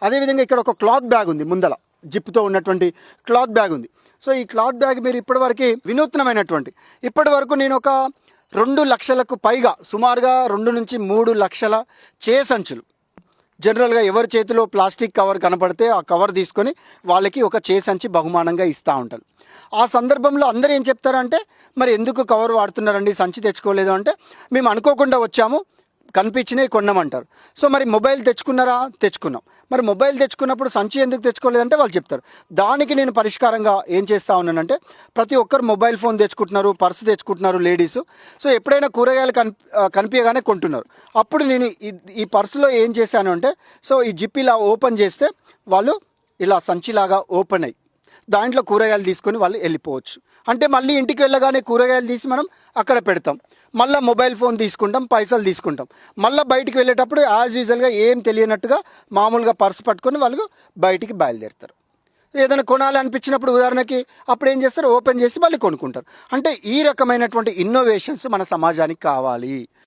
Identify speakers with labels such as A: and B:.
A: అదేవిధంగా ఇక్కడ ఒక క్లాత్ బ్యాగ్ ఉంది, ముందల జిప్తో ఉన్నటువంటి క్లాత్ బ్యాగ్ ఉంది. సో ఈ క్లాత్ బ్యాగ్ మీరు ఇప్పటివరకు వినూత్నమైనటువంటి, ఇప్పటి వరకు నేను ఒక 2 లక్షలకు పైగా, సుమారుగా 2 నుంచి 3 లక్షల సంచులు జనరల్గా ఎవరి చేతిలో ప్లాస్టిక్ కవర్ కనపడితే ఆ కవర్ తీసుకొని వాళ్ళకి ఒక సంచి బహుమానంగా ఇస్తూ ఉంటాను. ఆ సందర్భంలో అందరూ ఏం చెప్తారంటే, మరి ఎందుకు కవర్ వాడుతున్నారండి, సంచి తెచ్చుకోలేదు అంటే, మేము అనుకోకుండా వచ్చాము, కనిపించినవి కొన్నామంటారు. సో మరి మొబైల్ తెచ్చుకున్నారా, తెచ్చుకున్నాం. మరి మొబైల్ తెచ్చుకున్నప్పుడు సంచి ఎందుకు తెచ్చుకోలేదంటే వాళ్ళు చెప్తారు. దానికి నేను పరిష్కారంగా ఏం చేస్తూ ఉన్నానంటే, ప్రతి ఒక్కరు మొబైల్ ఫోన్ తెచ్చుకుంటున్నారు, పర్సు తెచ్చుకుంటున్నారు లేడీసు. సో ఎప్పుడైనా కూరగాయలు కనిపించగానే కొంటున్నారు. అప్పుడు నేను ఈ పర్సులో ఏం చేశాను అంటే, సో ఈ జిప్ ఇలా ఓపెన్ చేస్తే వాళ్ళు ఇలా సంచిలాగా ఓపెన్ అయ్యి దాంట్లో కూరగాయలు తీసుకొని వాళ్ళు వెళ్ళిపోవచ్చు. అంటే మళ్ళీ ఇంటికి వెళ్ళగానే కూరగాయలు తీసి మనం అక్కడ పెడతాం, మళ్ళీ మొబైల్ ఫోన్ తీసుకుంటాం, పైసలు తీసుకుంటాం, మళ్ళీ బయటికి వెళ్ళేటప్పుడు యాజ్ యూజువల్గా ఏం తెలియనట్టుగా మామూలుగా పర్సు పట్టుకొని వాళ్ళు బయటికి బయలుదేరుతారు. ఏదైనా కొనాలి అనిపించినప్పుడు ఉదాహరణకి అప్పుడు ఏం చేస్తారు, ఓపెన్ చేసి మళ్ళీ కొనుక్కుంటారు. అంటే ఈ రకమైనటువంటి ఇన్నోవేషన్స్ మన సమాజానికి కావాలి.